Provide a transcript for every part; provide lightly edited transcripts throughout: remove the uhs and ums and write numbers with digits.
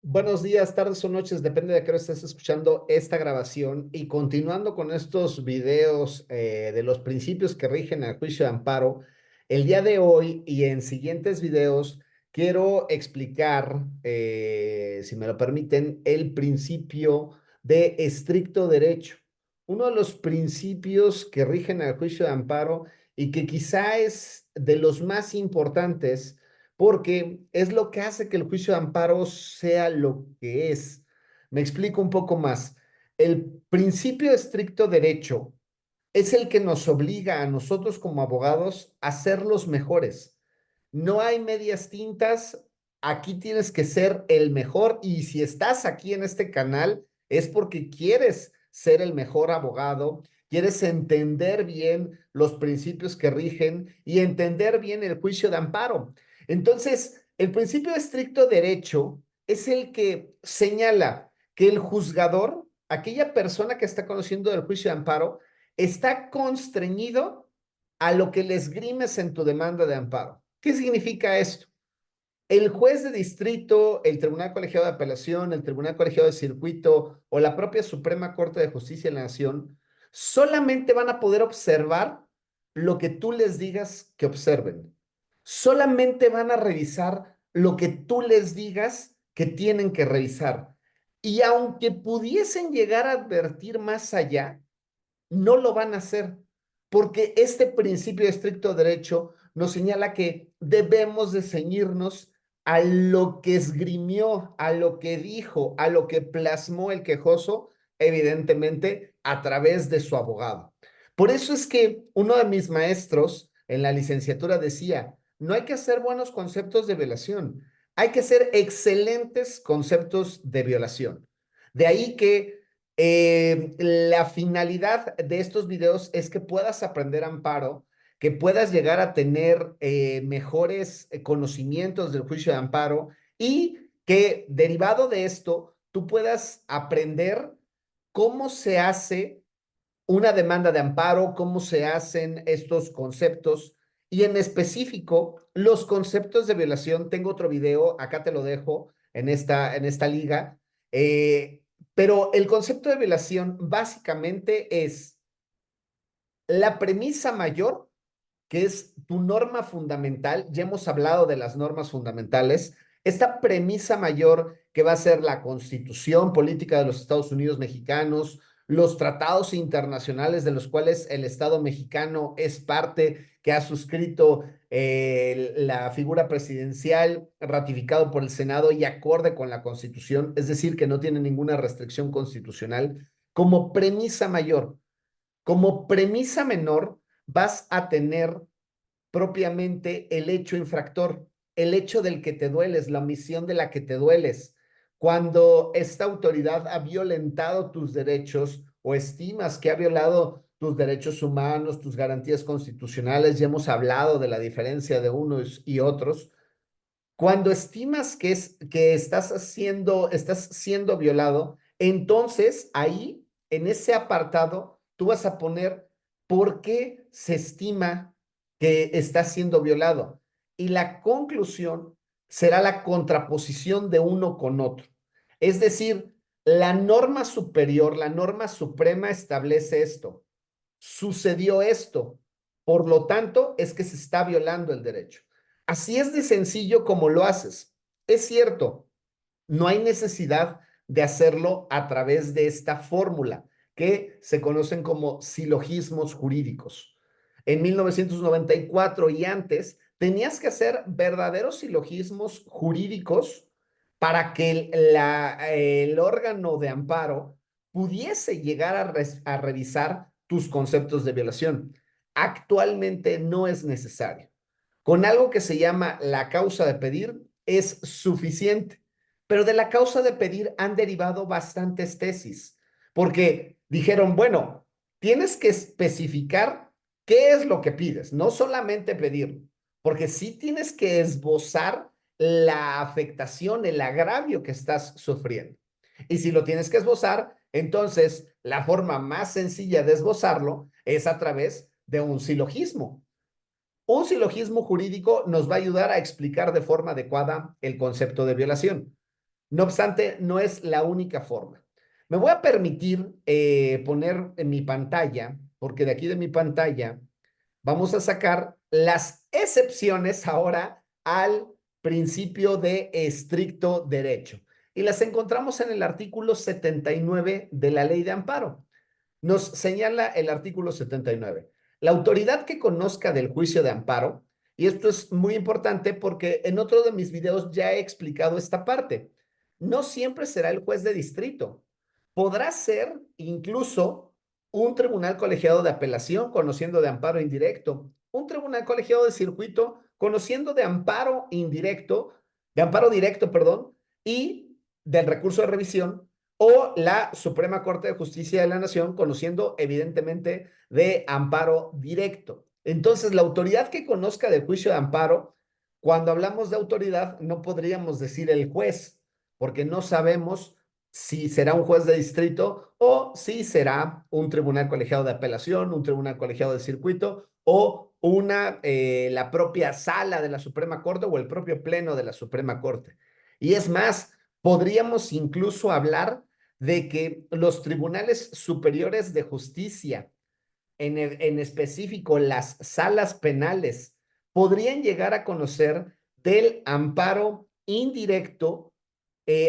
Buenos días, tardes o noches, depende de qué hora estés escuchando esta grabación. Y continuando con estos videos de los principios que rigen el juicio de amparo, el día de hoy y en siguientes videos quiero explicar, si me lo permiten, el principio de estricto derecho. Uno de los principios que rigen el juicio de amparo y que quizá es de los más importantes porque es lo que hace que el juicio de amparo sea lo que es. Me explico un poco más. El principio de estricto derecho es el que nos obliga a nosotros como abogados a ser los mejores. No hay medias tintas, aquí tienes que ser el mejor y si estás aquí en este canal es porque quieres ser el mejor abogado, quieres entender bien los principios que rigen y entender bien el juicio de amparo. Entonces, el principio de estricto derecho es el que señala que el juzgador, aquella persona que está conociendo del juicio de amparo, está constreñido a lo que le esgrimes en tu demanda de amparo. ¿Qué significa esto? El juez de distrito, el Tribunal Colegiado de Apelación, el Tribunal Colegiado de Circuito o la propia Suprema Corte de Justicia de la Nación solamente van a poder observar lo que tú les digas que observen. Solamente van a revisar lo que tú les digas que tienen que revisar. Y aunque pudiesen llegar a advertir más allá, no lo van a hacer, porque este principio de estricto derecho nos señala que debemos de ceñirnos a lo que esgrimió, a lo que dijo, a lo que plasmó el quejoso, evidentemente a través de su abogado. Por eso es que uno de mis maestros en la licenciatura decía, no hay que hacer buenos conceptos de violación, hay que hacer excelentes conceptos de violación. De ahí que la finalidad de estos videos es que puedas aprender amparo, que puedas llegar a tener mejores conocimientos del juicio de amparo y que derivado de esto tú puedas aprender cómo se hace una demanda de amparo, cómo se hacen estos conceptos y en específico los conceptos de violación. Tengo otro video, acá te lo dejo en esta liga, pero el concepto de violación básicamente es la premisa mayor, que es tu norma fundamental. Ya hemos hablado de las normas fundamentales. Esta premisa mayor que va a ser la Constitución Política de los Estados Unidos Mexicanos, los tratados internacionales de los cuales el Estado mexicano es parte, que ha suscrito la figura presidencial, ratificado por el Senado y acorde con la Constitución, es decir, que no tiene ninguna restricción constitucional, como premisa mayor. Como premisa menor, vas a tener propiamente el hecho infractor, el hecho del que te dueles, la omisión de la que te dueles. Cuando esta autoridad ha violentado tus derechos o estimas que ha violado tus derechos humanos, tus garantías constitucionales, ya hemos hablado de la diferencia de unos y otros. Cuando estimas que estás siendo violado, entonces ahí, en ese apartado, tú vas a poner por qué se estima que está siendo violado. Y la conclusión será la contraposición de uno con otro. Es decir, la norma superior, la norma suprema establece esto. Sucedió esto. Por lo tanto, es que se está violando el derecho. Así es de sencillo como lo haces. Es cierto, no hay necesidad de hacerlo a través de esta fórmula que se conocen como silogismos jurídicos. En 1994 y antes, tenías que hacer verdaderos silogismos jurídicos para que el órgano de amparo pudiese llegar a revisar tus conceptos de violación. Actualmente no es necesario. Con algo que se llama la causa de pedir es suficiente, pero de la causa de pedir han derivado bastantes tesis, porque dijeron, bueno, tienes que especificar qué es lo que pides, no solamente pedir, porque sí tienes que esbozar la afectación, el agravio que estás sufriendo. Y si lo tienes que esbozar, entonces la forma más sencilla de esbozarlo es a través de un silogismo. Un silogismo jurídico nos va a ayudar a explicar de forma adecuada el concepto de violación. No obstante, no es la única forma. Me voy a permitir poner en mi pantalla, porque de aquí de mi pantalla vamos a sacar las excepciones ahora al principio de estricto derecho. Y las encontramos en el artículo 79 de la Ley de Amparo. Nos señala el artículo 79. La autoridad que conozca del juicio de amparo, y esto es muy importante porque en otro de mis videos ya he explicado esta parte, no siempre será el juez de distrito. Podrá ser incluso un tribunal colegiado de apelación conociendo de amparo indirecto, un tribunal colegiado de circuito conociendo de amparo indirecto, de amparo directo, perdón, y del recurso de revisión, o la Suprema Corte de Justicia de la Nación, conociendo evidentemente de amparo directo. Entonces, la autoridad que conozca del juicio de amparo, cuando hablamos de autoridad, no podríamos decir el juez, porque no sabemos si será un juez de distrito o si será un tribunal colegiado de apelación, un tribunal colegiado de circuito o la propia sala de la Suprema Corte o el propio pleno de la Suprema Corte. Y es más, podríamos incluso hablar de que los tribunales superiores de justicia, en específico las salas penales, podrían llegar a conocer del amparo indirecto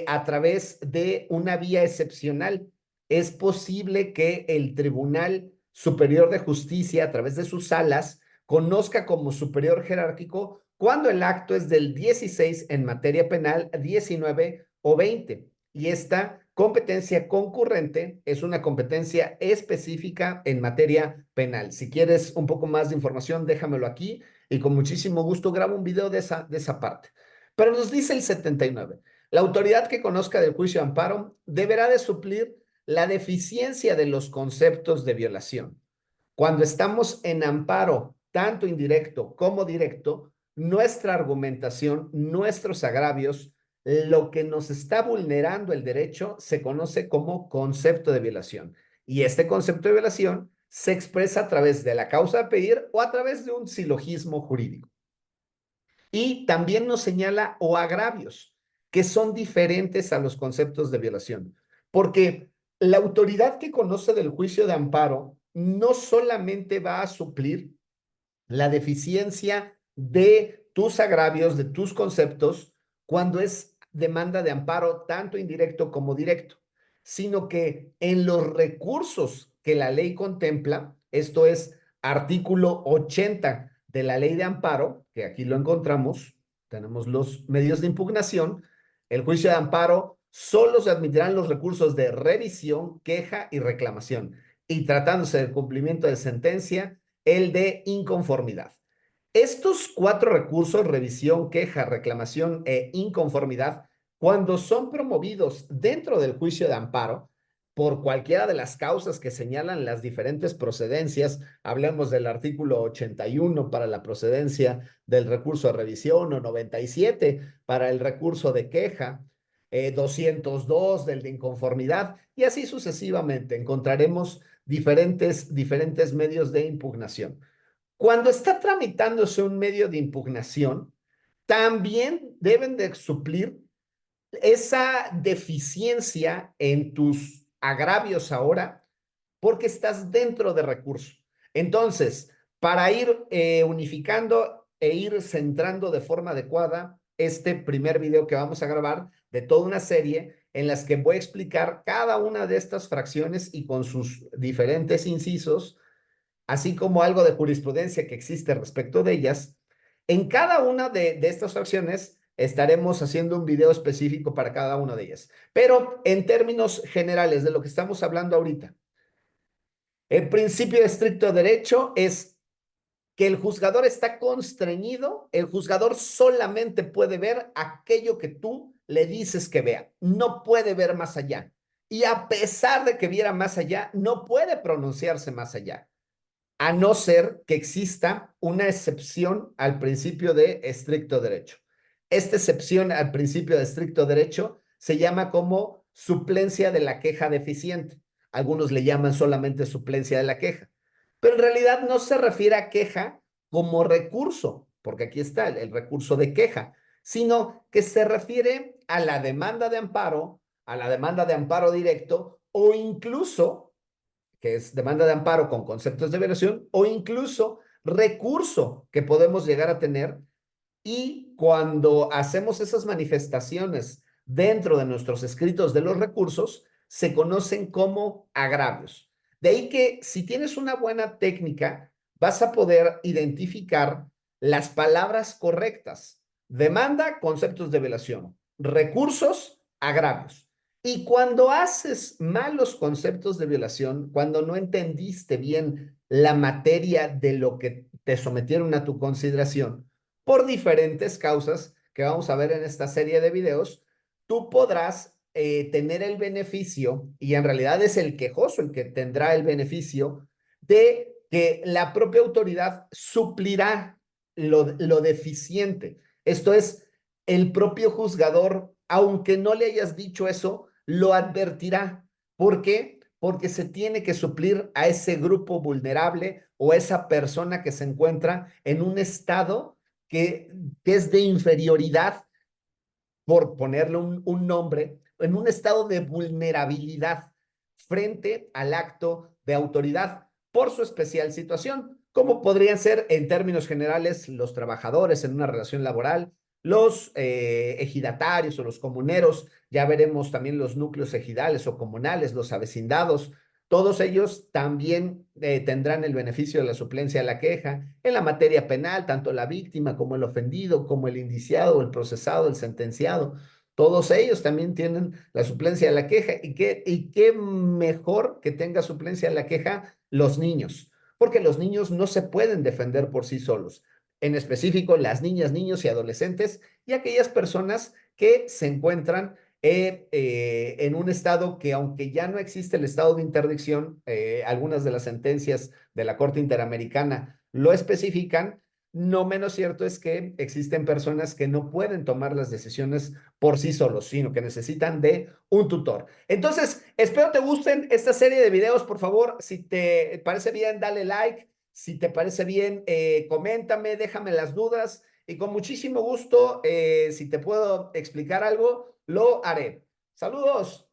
a través de una vía excepcional. Es posible que el Tribunal Superior de Justicia, a través de sus salas, conozca como superior jerárquico cuando el acto es del 16 en materia penal, 19 o 20. Y esta competencia concurrente es una competencia específica en materia penal. Si quieres un poco más de información, déjamelo aquí y con muchísimo gusto grabo un video de esa parte. Pero nos dice el 79. La autoridad que conozca del juicio de amparo deberá de suplir la deficiencia de los conceptos de violación. Cuando estamos en amparo, tanto indirecto como directo, nuestra argumentación, nuestros agravios, lo que nos está vulnerando el derecho se conoce como concepto de violación. Y este concepto de violación se expresa a través de la causa a pedir o a través de un silogismo jurídico. Y también nos señala o agravios, que son diferentes a los conceptos de violación, porque la autoridad que conoce del juicio de amparo no solamente va a suplir la deficiencia de tus agravios, de tus conceptos, cuando es demanda de amparo tanto indirecto como directo, sino que en los recursos que la ley contempla, esto es artículo 80 de la ley de amparo, que aquí lo encontramos, tenemos los medios de impugnación, el juicio de amparo solo se admitirán los recursos de revisión, queja y reclamación, y tratándose del cumplimiento de sentencia, el de inconformidad. Estos cuatro recursos, revisión, queja, reclamación e inconformidad, cuando son promovidos dentro del juicio de amparo, por cualquiera de las causas que señalan las diferentes procedencias, hablemos del artículo 81 para la procedencia del recurso de revisión o 97 para el recurso de queja, 202 del de inconformidad y así sucesivamente. Encontraremos diferentes medios de impugnación. Cuando está tramitándose un medio de impugnación, también deben de suplir esa deficiencia en tus agravios ahora porque estás dentro de recurso. Entonces, para ir unificando e ir centrando de forma adecuada este primer video que vamos a grabar de toda una serie en las que voy a explicar cada una de estas fracciones y con sus diferentes incisos, así como algo de jurisprudencia que existe respecto de ellas. En cada una de estas fracciones estaremos haciendo un video específico para cada una de ellas. Pero en términos generales de lo que estamos hablando ahorita, el principio de estricto derecho es que el juzgador está constreñido, el juzgador solamente puede ver aquello que tú le dices que vea, no puede ver más allá. Y a pesar de que viera más allá, no puede pronunciarse más allá, a no ser que exista una excepción al principio de estricto derecho. Esta excepción al principio de estricto derecho se llama como suplencia de la queja deficiente. Algunos le llaman solamente suplencia de la queja, pero en realidad no se refiere a queja como recurso, porque aquí está el recurso de queja, sino que se refiere a la demanda de amparo, a la demanda de amparo directo o incluso, que es demanda de amparo con conceptos de violación, o incluso recurso que podemos llegar a tener. Y cuando hacemos esas manifestaciones dentro de nuestros escritos de los recursos, se conocen como agravios. De ahí que si tienes una buena técnica, vas a poder identificar las palabras correctas. Demanda, conceptos de violación. Recursos, agravios. Y cuando haces malos conceptos de violación, cuando no entendiste bien la materia de lo que te sometieron a tu consideración, por diferentes causas que vamos a ver en esta serie de videos, tú podrás tener el beneficio, y en realidad es el quejoso el que tendrá el beneficio, de que la propia autoridad suplirá lo deficiente. Esto es, el propio juzgador, aunque no le hayas dicho eso, lo advertirá. ¿Por qué? Porque se tiene que suplir a ese grupo vulnerable o a esa persona que se encuentra en un estado que es de inferioridad, por ponerle un nombre, en un estado de vulnerabilidad frente al acto de autoridad por su especial situación, como podrían ser en términos generales los trabajadores en una relación laboral, los ejidatarios o los comuneros, ya veremos también los núcleos ejidales o comunales, los avecindados, todos ellos también tendrán el beneficio de la suplencia de la queja en la materia penal, tanto la víctima como el ofendido, como el indiciado, el procesado, el sentenciado. Todos ellos también tienen la suplencia de la queja. Y qué mejor que tenga suplencia de la queja los niños, porque los niños no se pueden defender por sí solos. En específico, las niñas, niños y adolescentes y aquellas personas que se encuentran en un estado que, aunque ya no existe el estado de interdicción, algunas de las sentencias de la Corte Interamericana lo especifican. No menos cierto es que existen personas que no pueden tomar las decisiones por sí solos, sino que necesitan de un tutor. Entonces, espero te gusten esta serie de videos. Por favor, si te parece bien, dale like. Si te parece bien, coméntame, déjame las dudas y con muchísimo gusto, si te puedo explicar algo, lo haré. Saludos.